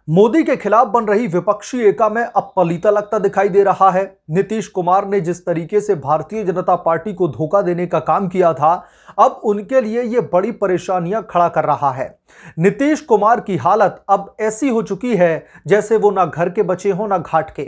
मोदी के खिलाफ बन रही विपक्षी एका में अब पलीता लगता दिखाई दे रहा है। नीतीश कुमार ने जिस तरीके से भारतीय जनता पार्टी को धोखा देने का काम किया था, अब उनके लिए यह बड़ी परेशानियां खड़ा कर रहा है। नीतीश कुमार की हालत अब ऐसी हो चुकी है जैसे वो ना घर के बचे हो ना घाट के।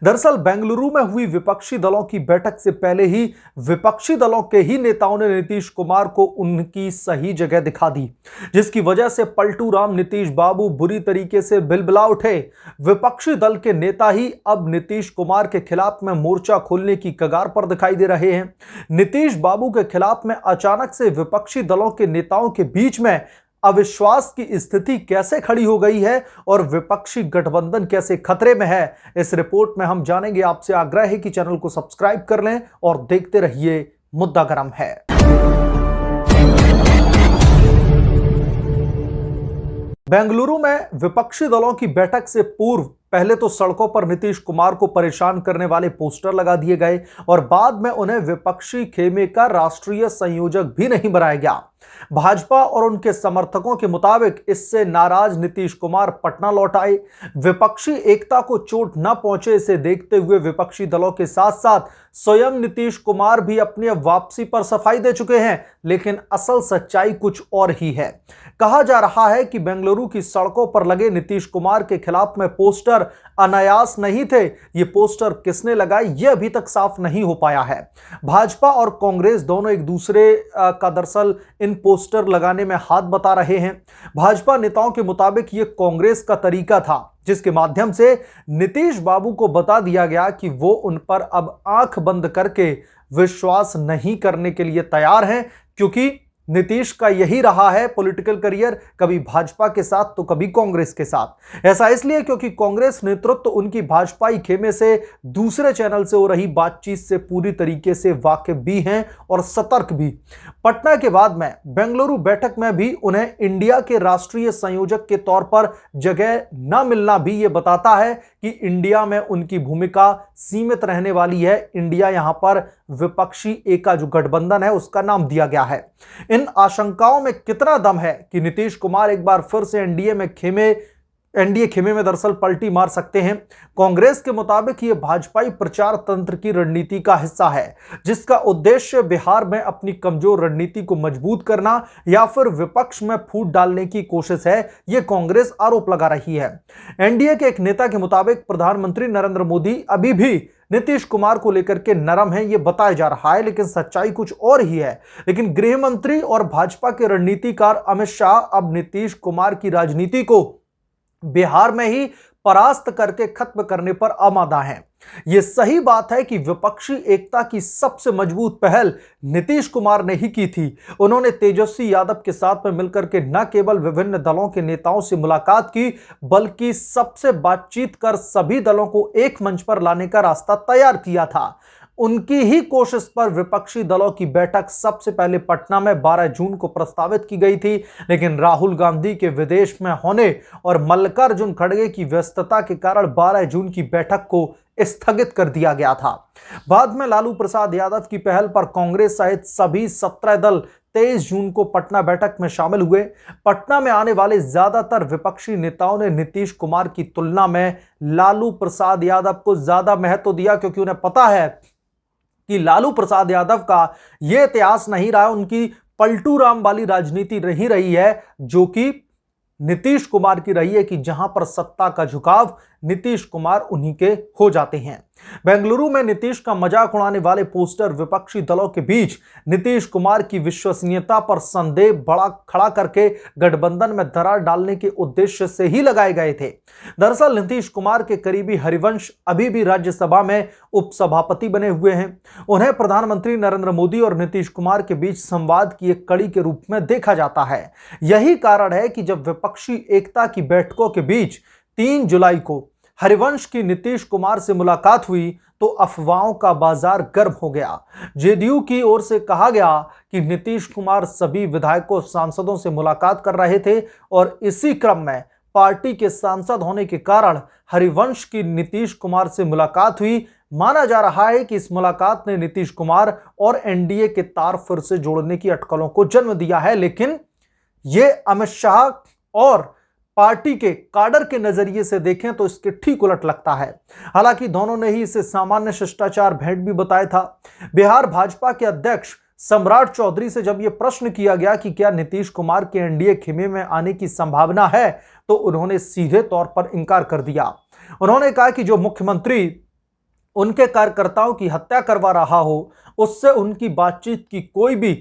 दरअसल बेंगलुरु में हुई विपक्षी दलों की बैठक से पहले ही विपक्षी दलों के ही नेताओं ने नीतीश कुमार को उनकी सही जगह दिखा दी, जिसकी वजह से पलटू राम नीतीश बाबू बुरी तरीके से बिलबिला उठे। विपक्षी दल के नेता ही अब नीतीश कुमार के खिलाफ में मोर्चा खोलने की कगार पर दिखाई दे रहे हैं। नीतीश बाबू के खिलाफ में अचानक से विपक्षी दलों के नेताओं के बीच में अविश्वास की स्थिति कैसे खड़ी हो गई है और विपक्षी गठबंधन कैसे खतरे में है, इस रिपोर्ट में हम जानेंगे। आपसे आग्रह है कि चैनल को सब्सक्राइब कर लें और देखते रहिए मुद्दा गरम है। बेंगलुरु में विपक्षी दलों की बैठक से पूर्व पहले तो सड़कों पर नीतीश कुमार को परेशान करने वाले पोस्टर लगा दिए गए और बाद में उन्हें विपक्षी खेमे का राष्ट्रीय संयोजक भी नहीं बनाया गया। भाजपा और उनके समर्थकों के मुताबिक इससे नाराज नीतीश कुमार पटना लौट आए। विपक्षी एकता को चोट न पहुंचे इसे देखते हुए विपक्षी दलों के साथ साथ स्वयं नीतीश कुमार भी अपनी वापसी पर सफाई दे चुके हैं, लेकिन असल सच्चाई कुछ और ही है। कहा जा रहा है कि बेंगलुरु की सड़कों पर लगे नीतीश कुमार के खिलाफ में पोस्टर अनायास नहीं थे। ये पोस्टर किसने लगाए यह अभी तक साफ नहीं हो पाया है। भाजपा और कांग्रेस दोनों एक दूसरे का दरअसल इन पोस्टर लगाने में हाथ बता रहे हैं। भाजपा नेताओं के मुताबिक यह कांग्रेस का तरीका था, जिसके माध्यम से नीतीश बाबू को बता दिया गया कि वो उन पर अब आंख बंद करके विश्वास नहीं करने के लिए तैयार हैं, क्योंकि नीतीश का यही रहा है पॉलिटिकल करियर, कभी भाजपा के साथ तो कभी कांग्रेस के साथ। ऐसा इसलिए क्योंकि कांग्रेस नेतृत्व उनकी भाजपाई खेमे से दूसरे चैनल से हो रही बातचीत से पूरी तरीके से वाकिफ भी हैं और सतर्क भी। पटना के बाद में बेंगलुरु बैठक में भी उन्हें इंडिया के राष्ट्रीय संयोजक के तौर पर जगह न मिलना भी ये बताता है कि इंडिया में उनकी भूमिका सीमित रहने वाली है। इंडिया यहां पर विपक्षी एका जो गठबंधन है उसका नाम दिया गया है। इन आशंकाओं में कितना दम है कि नीतीश कुमार एक बार फिर से एनडीए खेमे में दरअसल पलटी मार सकते हैं? कांग्रेस के मुताबिक यह भाजपाई प्रचार तंत्र की रणनीति का हिस्सा है, जिसका उद्देश्य बिहार में अपनी कमजोर रणनीति को मजबूत करना या फिर विपक्ष में फूट डालने की कोशिश है, यह कांग्रेस आरोप लगा रही है। एनडीए के एक नेता के मुताबिक प्रधानमंत्री नरेंद्र मोदी अभी भी नीतीश कुमार को लेकर के नरम है, यह बताया जा रहा है, लेकिन सच्चाई कुछ और ही है। लेकिन गृह मंत्री और भाजपा के रणनीतिकार अमित शाह अब नीतीश कुमार की राजनीति को बिहार में ही परास्त करके खत्म करने पर आमादा हैं। यह सही बात है कि विपक्षी एकता की सबसे मजबूत पहल नीतीश कुमार ने ही की थी। उन्होंने तेजस्वी यादव के साथ में मिलकर के न केवल विभिन्न दलों के नेताओं से मुलाकात की, बल्कि सबसे बातचीत कर सभी दलों को एक मंच पर लाने का रास्ता तैयार किया था। उनकी ही कोशिश पर विपक्षी दलों की बैठक सबसे पहले पटना में 12 जून को प्रस्तावित की गई थी, लेकिन राहुल गांधी के विदेश में होने और मल्लिकार्जुन खड़गे की व्यस्तता के कारण 12 जून की बैठक को स्थगित कर दिया गया था। बाद में लालू प्रसाद यादव की पहल पर कांग्रेस सहित सभी 17 दल 23 जून को पटना बैठक में शामिल हुए। पटना में आने वाले ज्यादातर विपक्षी नेताओं ने नीतीश कुमार की तुलना में लालू प्रसाद यादव को ज्यादा महत्व दिया, क्योंकि उन्हें पता है कि लालू प्रसाद यादव का यह इतिहास नहीं रहा, उनकी पलटू राम वाली राजनीति नहीं रही है जो कि नीतीश कुमार की रही है, कि जहां पर सत्ता का झुकाव नीतीश कुमार उन्हीं के हो जाते हैं। बेंगलुरु में नीतीश का मजाक उड़ाने वाले पोस्टर विपक्षी दलों के बीच नीतीश कुमार की विश्वसनीयता पर संदेह बड़ा खड़ा करके गठबंधन में दरार डालने के उद्देश्य से ही लगाए गए थे। दरअसल नीतीश कुमार के करीबी हरिवंश अभी भी राज्यसभा में उपसभापति बने हुए हैं। उन्हें प्रधानमंत्री नरेंद्र मोदी और नीतीश कुमार के बीच संवाद की एक कड़ी के रूप में देखा जाता है। यही कारण है कि जब विपक्षी एकता की बैठकों के बीच 3 जुलाई को हरिवंश की नीतीश कुमार से मुलाकात हुई तो अफवाहों का बाजार गर्म हो गया। जेडीयू की ओर से कहा गया कि नीतीश कुमार सभी विधायकों सांसदों से मुलाकात कर रहे थे और इसी क्रम में पार्टी के सांसद होने के कारण हरिवंश की नीतीश कुमार से मुलाकात हुई। माना जा रहा है कि इस मुलाकात ने नीतीश कुमार और एनडीए के तार फिर से जोड़ने की अटकलों को जन्म दिया है, लेकिन यह अमित शाह और पार्टी के काडर के नजरिए से देखें तो इसके ठीक उलट लगता है। हालांकि दोनों ने ही इसे सामान्य शिष्टाचार भेंट भी बताया था। बिहार भाजपा के अध्यक्ष सम्राट चौधरी से जब यह प्रश्न किया गया कि क्या नीतीश कुमार के एनडीए खेमे में आने की संभावना है, तो उन्होंने सीधे तौर पर इंकार कर दिया। उन्होंने कहा कि जो मुख्यमंत्री उनके कार्यकर्ताओं की हत्या करवा रहा हो, उससे उनकी बातचीत की कोई भी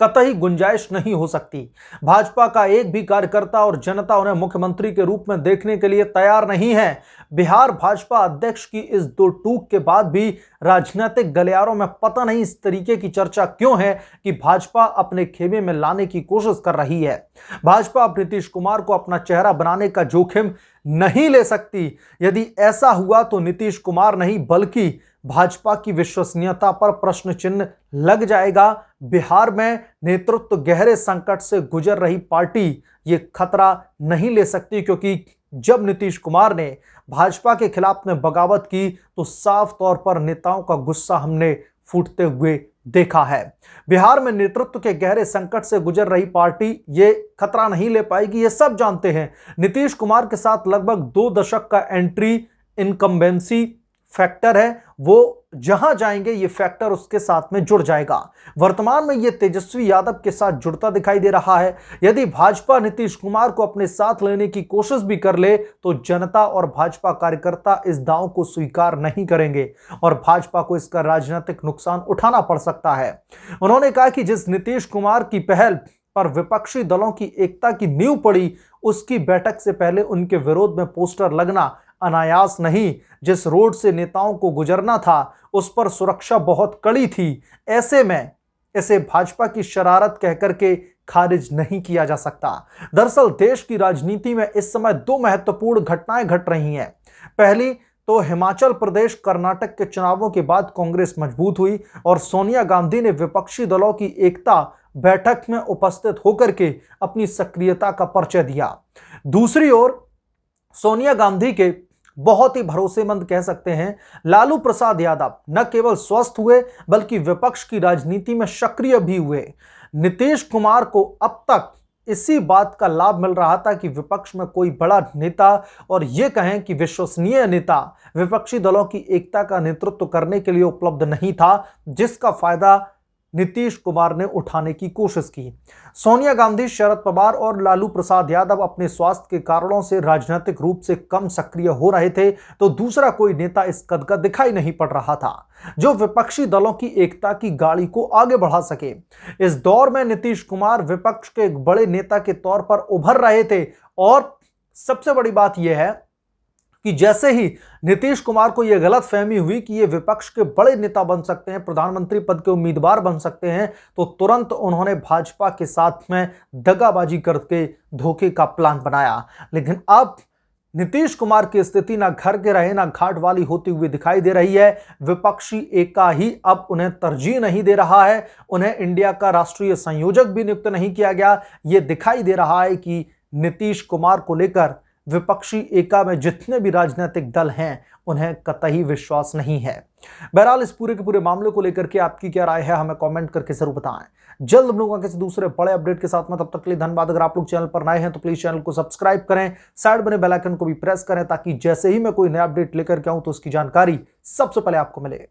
कतई गुंजाइश नहीं हो सकती। भाजपा का एक भी कार्यकर्ता और जनता उन्हें मुख्यमंत्री के रूप में देखने के लिए तैयार नहीं है। बिहार भाजपा अध्यक्ष की इस दो टूक के बाद भी राजनीतिक गलियारों में पता नहीं इस तरीके की चर्चा क्यों है कि भाजपा अपने खेमे में लाने की कोशिश कर रही है। भाजपा अब नीतीश कुमार को अपना चेहरा बनाने का जोखिम नहीं ले सकती। यदि ऐसा हुआ तो नीतीश कुमार नहीं बल्कि भाजपा की विश्वसनीयता पर प्रश्न चिन्ह लग जाएगा। बिहार में नेतृत्व गहरे संकट से गुजर रही पार्टी ये खतरा नहीं ले सकती, क्योंकि जब नीतीश कुमार ने भाजपा के खिलाफ में बगावत की तो साफ तौर पर नेताओं का गुस्सा हमने फूटते हुए देखा है। बिहार में नेतृत्व के गहरे संकट से गुजर रही पार्टी ये खतरा नहीं ले पाएगी, ये सब जानते हैं। नीतीश कुमार के साथ लगभग 2 दशक का एंट्री इनकम्बेंसी फैक्टर है, वो जहां जाएंगे ये फैक्टर उसके साथ में जुड़ जाएगा। वर्तमान में ये तेजस्वी यादव के साथ जुड़ता दिखाई दे रहा है। यदि भाजपा नीतीश कुमार को अपने साथ लेने की कोशिश भी कर ले तो जनता और भाजपा कार्यकर्ता इस दांव को स्वीकार नहीं करेंगे और भाजपा को इसका राजनीतिक नुकसान उठाना पड़ सकता है। उन्होंने कहा कि जिस नीतीश कुमार की पहल पर विपक्षी दलों की एकता की नींव पड़ी, उसकी बैठक से पहले उनके विरोध में पोस्टर लगना अनायास नहीं। जिस रोड से नेताओं को गुजरना था उस पर सुरक्षा बहुत कड़ी थी। ऐसे में इसे भाजपा की शरारत कहकर के खारिज नहीं किया जा सकता। दरअसल देश की राजनीति में इस समय 2 महत्वपूर्ण घटनाएं घट रही हैं। पहली तो हिमाचल प्रदेश कर्नाटक के चुनावों के बाद कांग्रेस मजबूत हुई और सोनिया गांधी ने विपक्षी दलों की एकता बैठक में उपस्थित होकर के अपनी सक्रियता का परिचय दिया। दूसरी ओर सोनिया गांधी के बहुत ही भरोसेमंद कह सकते हैं लालू प्रसाद यादव न केवल स्वस्थ हुए बल्कि विपक्ष की राजनीति में सक्रिय भी हुए। नीतीश कुमार को अब तक इसी बात का लाभ मिल रहा था कि विपक्ष में कोई बड़ा नेता और यह कहें कि विश्वसनीय नेता विपक्षी दलों की एकता का नेतृत्व करने के लिए उपलब्ध नहीं था, जिसका फायदा नीतीश कुमार ने उठाने की कोशिश की। सोनिया गांधी, शरद पवार और लालू प्रसाद यादव अपने स्वास्थ्य के कारणों से राजनीतिक रूप से कम सक्रिय हो रहे थे, तो दूसरा कोई नेता इस कद का दिखाई नहीं पड़ रहा था जो विपक्षी दलों की एकता की गाड़ी को आगे बढ़ा सके। इस दौर में नीतीश कुमार विपक्ष के एक बड़े नेता के तौर पर उभर रहे थे और सबसे बड़ी बात यह है कि जैसे ही नीतीश कुमार को यह गलतफहमी हुई कि ये विपक्ष के बड़े नेता बन सकते हैं, प्रधानमंत्री पद के उम्मीदवार बन सकते हैं, तो तुरंत उन्होंने भाजपा के साथ में दगाबाजी करके धोखे का प्लान बनाया। लेकिन अब नीतीश कुमार की स्थिति ना घर के रहे ना घाट वाली होती हुई दिखाई दे रही है। विपक्षी एका ही अब उन्हें तरजीह नहीं दे रहा है। उन्हें इंडिया का राष्ट्रीय संयोजक भी नियुक्त नहीं किया गया। यह दिखाई दे रहा है कि नीतीश कुमार को लेकर विपक्षी एका में जितने भी राजनीतिक दल हैं उन्हें कतई विश्वास नहीं है। बहरहाल इस पूरे के पूरे मामले को लेकर के आपकी क्या राय है हमें कमेंट करके जरूर बताएं। जल्द मिलूंगा किसी दूसरे बड़े अपडेट के साथ में, तब तक के लिए धन्यवाद। अगर आप लोग चैनल पर नए हैं तो प्लीज चैनल को सब्सक्राइब करें, साइड बने बेल आइकन को भी प्रेस करें ताकि जैसे ही मैं कोई नया अपडेट लेकर के आऊं तो उसकी जानकारी सबसे पहले आपको मिले।